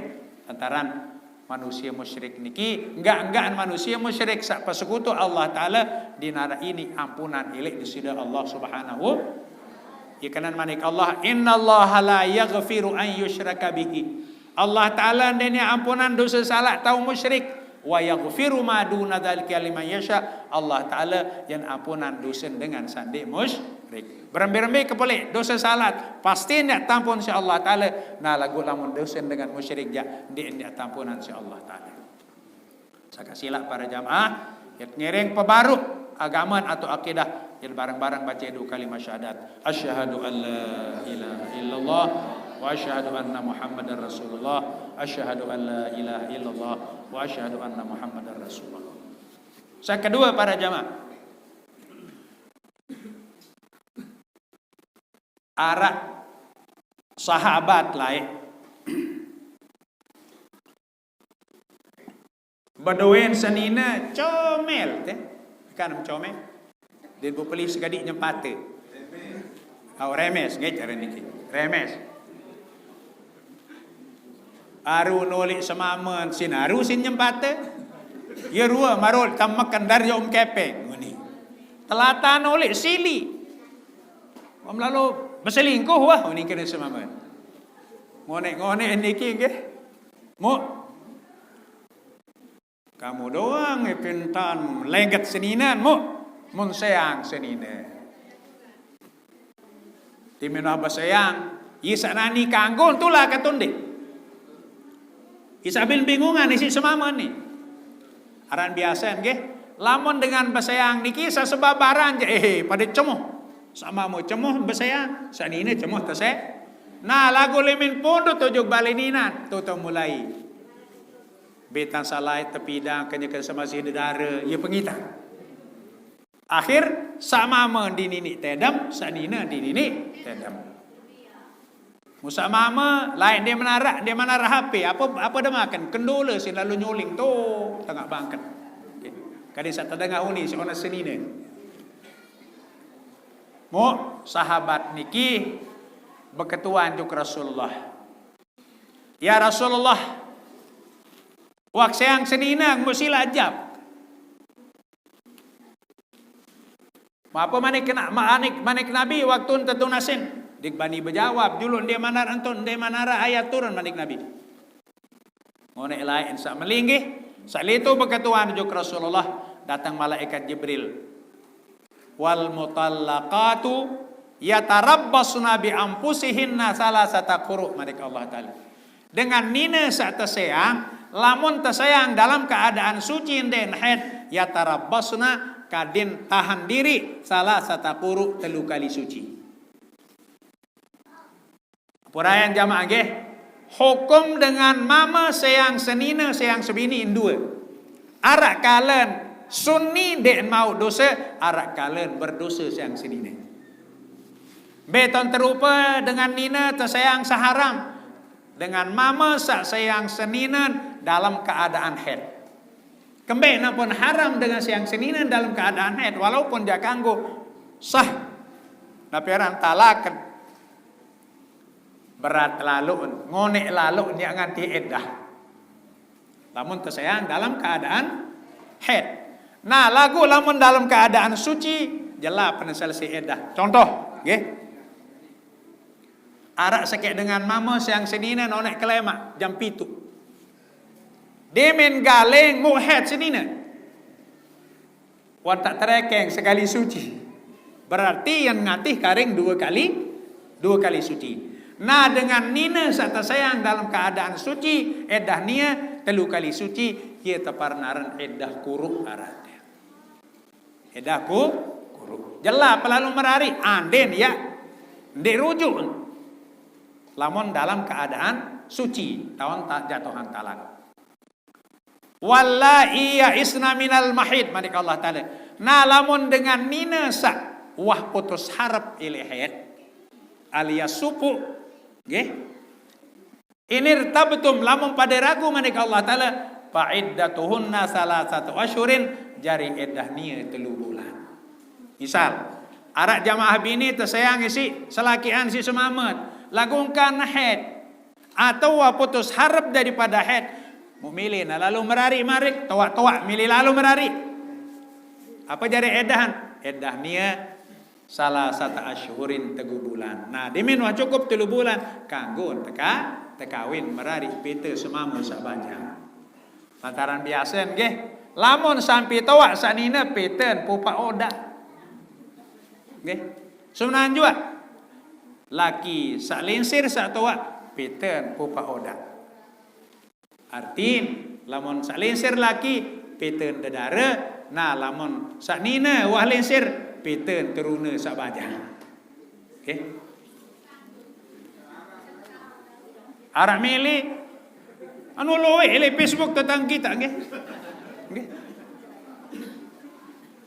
antaran manusia musyrik niki enggak manusia musyrik sak persekutu Allah taala dinara ini ampunan ilik di sida Allah Subhanahu. Ya kanan manik Allah, innallaha la yaghfiru an yushraka bihi. Allah taala dene ampunan dosa salah tau musyrik. Wa yaghfiru ma duna dzalika liman yasha. Allah taala yang ampunan dosa dengan sandi musyrik. Berembe-rembe kepoleh dosa salat pasti ndak tampun si Allah taala. Nah lagu lamun dosa dengan musyrik ja ndak tampunan si Allah taala. Saka silap para jamaah yat ngereng pebaru agama atau akidah yang bareng-bareng baca dua kalimat syahadat. Asyhadu an la ilaha illallah wa asyhadu anna Muhammadar Rasulullah. Asyhadu an la ilaha illallah wa asyhadu anna Muhammadar Rasulullah. Yang kedua para jamaah, arak sahabat lain Badoen senina comel teh kan comel dia beli sekali nyempate remes ngejar niki remes aru nolik semamen sinaru sin nyempate ya rua marol tamakan dari kepeng nguni telatan nolik sili lalu berselingkuh wah ini kena semamen ngonek-ngonek niki nggih mu kamu doang pintan lengket seninan mu mun sayang senina timinah basayang isa nani kanggo tulah katunde Isabil bingungan isi semaman nih. Aran biasa nggih. Lamun dengan basayang niki sasebabaran je pada cemuh. Sama mau cemuh basayang, sanine cemuh tase. Nah lagu lemin pondok tujuk balininan tutu mulai. Betan salai tepidang kenyakan sama si dedara ya pengita. Akhir sama mendinini tedam, sanina dinini tedam. Musa mama lain dia menara HP apa dah makan kendula si lalu nyuling tu tengah bangkat. Okay. Kadang saat tengah uni si ona senine. Mo sahabat niki berketuan juk Rasulullah. Ya Rasulullah, wak sayang senina mesti lajab. Apa manik Nabi waktu tentu nasin. Dik bani berjawab dulu dia manar anton dia manara ayat turun manik Nabi. Ngonek lain sak melinggih sak itu berketuan juk Rasulullah datang malaikat Jibril. Wal mutallaqatu yatarabbasuna bi anfusihinna salasata quru manik Allah taala. Dengan nina sak tersayang lamun tersayang dalam keadaan suci den haid yatarabbasuna kadin tahan diri salasata quru telu kali suci. Purayan jamaah nggih, hukum dengan mama sayang senina sayang sebini dua. Arak kalen sunni dek mau dosa, arak kalen berdosa sayang senina. Beton terupa dengan nina tersayang seharam, dengan mama sak sayang senina dalam keadaan haid. Kembali pun haram dengan sayang senina dalam keadaan haid, walaupun dia kanggo sah. Naperan talakan. Berat lalu, ngonek lalu dia nganti edah. Lamun tersayang dalam keadaan haid. Nah lagu lamun dalam keadaan suci, jelas pernah selesai edah. Contoh, nggih. Arak sakit dengan mama sayang senina nonek kelemak jam 7. Demen galeng mu haid senina. Wan tak terekeng sekali suci. Berarti yang ngatih karing dua kali suci. Nah dengan nina saat sayang dalam keadaan suci edah nia telu kali suci ia teparnaran edah kuruk aratnya. Edah kuruk. Jelas pelalu merari anden ya ndek rujuk. Lamun dalam keadaan suci tahun tak jatuhan talak. Wallahi ya isna minal mahid manik Allah taala. Nah lamun dengan nina sak wah putus harap ilahid alias supu. Nggih. Ini tabetum lamun pada ragu manik Allah taala fa'iddatuhunna salasatu asyurin jari edah nia 3 bulan. Misal, arak jamaah bini tersayang isi selakian si semamet, lagungkan head atau putus harap daripada head, memilih nah lalu merari marik, toak milih lalu merari. Apa jari edahan? Edah nia salah satu asyhurin 3 bulan. Nah, dimin wah cukup 3 bulan kanggo tekawin merari pita semamu sabajang. Lantaran biasa nggih, lamun sampai toak sanina peten pupa oda. Nggih. Sunan juga laki sak linsir sak toak peten pupa oda. Artin lamun sak linsir laki peten dedara, nah lamun sak nina wah linsir peten teruna sak bajang. Okey. Arak milih anu loe le Facebook tentang kita nggih. Nggih.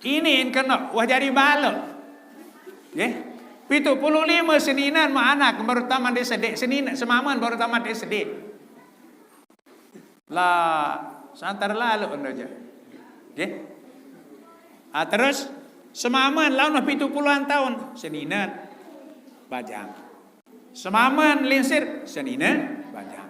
Ini kena wah jadi balok. Nggih. 75 seninan mah anak baru tamat SD, senin semaman baru tamat SD. Lah santar lalu anu aja. Nggih. Terus semaman lawan 70-an tahun seninan bajang. Semaman linsir seninan bajang.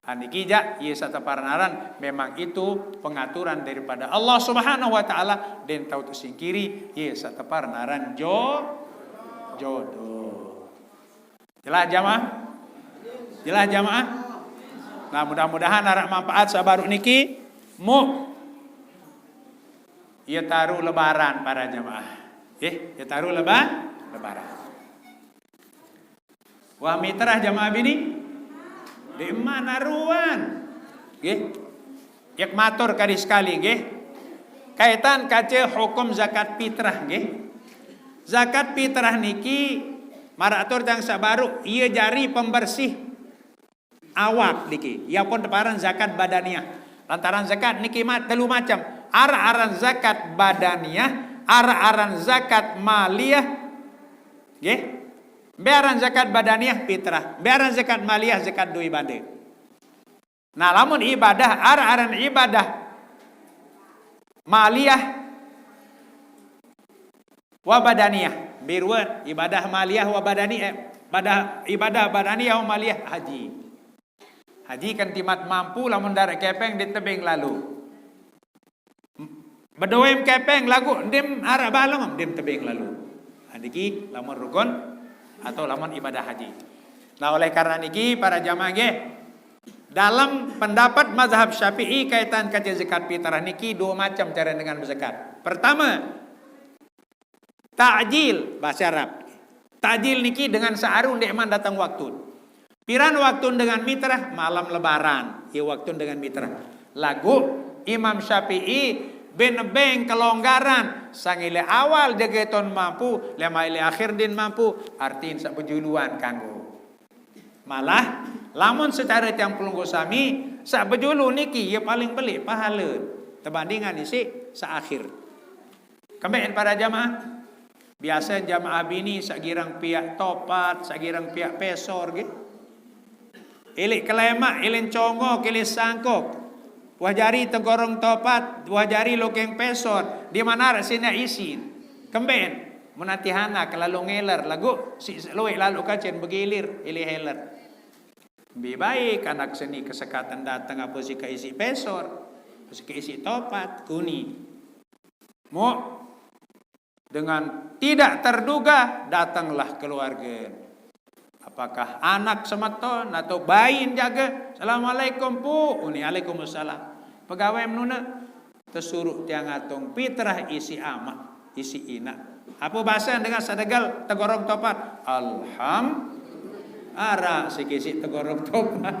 Aniki jak ieu sataparanaran memang itu pengaturan daripada Allah Subhanahu wa taala dan tau tersingkiri ieu sataparanaran jodoh. Jelas jamaah? Jelas jamaah? Nah, mudah-mudahan arak manfaat sabaru niki ia taruh lebaran para jamaah. Ia taruh lebaran. Wah mitra jamaah bini di mana ruan? Nggih. Yak matur kali sekali nggih. Kaitan kace hukum zakat fitrah nggih. Zakat fitrah niki maratur yang sabaru ieu jari pembersih awak niki. Ia pun teparan zakat badaniah. Lantaran zakat niki telu macam. Ara-aran zakat badaniah, ara-aran zakat maliyah. Nggih. Bearan zakat badaniah fitrah, bearan zakat maliyah zakat dua ibadah. Nah, lamun ibadah ara-aran ibadah maliyah wa badaniyah, birwan ibadah maliyah wa badaniyah, ibadah badaniyah wa maliyah haji. Haji kan timat mampu lamun darat kepeng ditebing lalu. Bedoem kepeng lagu dim ara balong dim tebing lalu. Hadiki lamun rukun atau lamun ibadah haji. Nah, oleh karena niki para jamaah nggih, dalam pendapat mazhab Syafi'i kaitan kaji zakat fitrah niki 2 macam cara dengan berzakat. Pertama, ta'jil bahasa Arab. Ta'jil niki dengan saaru ndek man datang waktu. Piran waktu dengan mitrah malam lebaran, waktu dengan mitrah. Lagu Imam Syafi'i benebeng kelonggaran sangile awal jageton mampu lema ile akhir din mampu artiin sak bejuluan kanggo malah lamun secara tiang pelunggu sami sak bejulu niki ya paling beli pahala terbandingan isi sak akhir kembali para jamaah biasa jamaah bini sak girang pihak topat sak girang pihak pesor gitu ilik kelemak ilin congok ilin sangkok wajari tegorong topat, wajari lokeng pesor, di mana rasanya isin. Kemben, menatihana kelalu ngeler, lagu si loe lalu kacen begilir, ili heler. Lebih baik anak seni kesekatan datang apa sih ke isi pesor, si ke isi topat, kuni. Mo dengan tidak terduga datanglah keluarga. Apakah anak semeton atau bayi jaga? Assalamualaikum pu, uni waalaikumsalam. Pegawai menuna tersuruh tiang atung fitrah isi ama, isi ina. Apa bahasa dengan sadegal tegorong topat? Ara sikisi tegorong topat.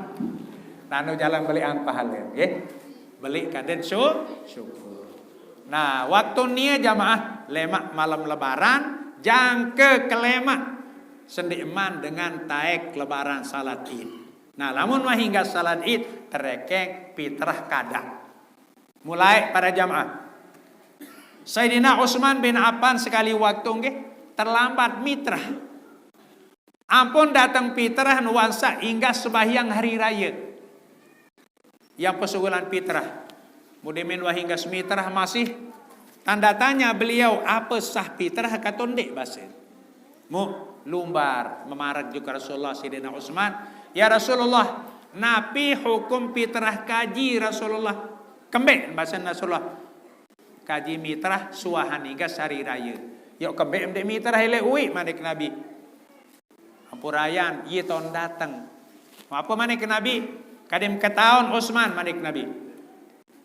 Nanu jalan beli ang pahala, nggih. Beli kaden syukur. Nah, waktu nia jamaah lemak malam lebaran jangke kelemak sendiman dengan taek lebaran salat id. Nah, lamun mah hingga salat id terekeng fitrah kada. Mulai para jamaah. Sayyidina Utsman bin Affan sekali waktu nggih terlambat mitrah. Ampun datang fitrah nuansa hingga sembahyang hari raya. Yang pesugulan fitrah. Mudemen wahingga semitrah masih tanda tanya beliau apa sah fitrah katondek bahasa. Mu lumbar memarag juga Rasulullah Sayyidina Utsman, ya Rasulullah, napi hukum fitrah kaji Rasulullah. Kembek bahasa Rasulullah. Kaji mitrah suahani gas hari raya. Yuk kembek mdek mitrah hele uwi manik Nabi. Ampurayan ye tahun datang. Apa manik Nabi? Kadem ketahun Utsman manik Nabi.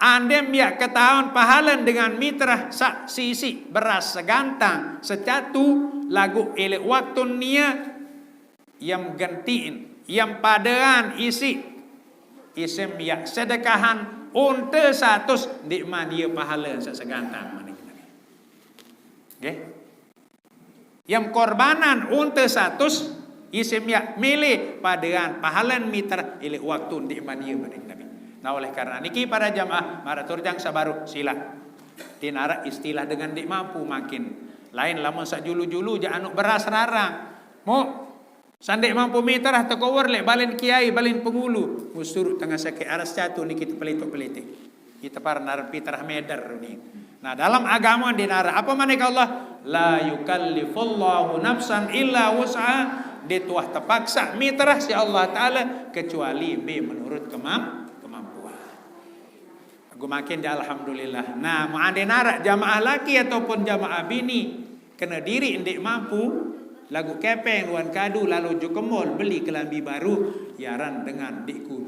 Andem ya ketahun pahalan dengan mitrah sak sisi beras segantang secatu lagu ele waktu nia yang gantiin yang padaan isi isem ya sedekahan unta 100 di mana dia pahala sak segantang manik Nabi. Okay? Yang korbanan unta 100 isem ya milih padaan pahalan mitrah ele waktu di mana dia manik Nabi. Nah oleh karena niki para jamaah maraturjang sabaru sila tinara istilah dengan dik mampu makin lain lamun sak julu-julu ja anu beras rarang mo sandek mampu mitrah tekowar le balin kiai balin pengulu musur tengah sakit aras catu niki pelito-pelite kita para nar fitrah medar ni. Nah dalam agama dinara apa maneka Allah la yukallifullahu nafsan illa wus'aha, dituah terpaksa mitrah si Allah taala kecuali be menurut kemampuan. Aku makin di alhamdulillah. Nah, mu'adenara jamaah laki ataupun jamaah bini kena diri indik mampu lagu kepeng luan kadu lalu jukemol beli kelambi baru yaran dengan dikku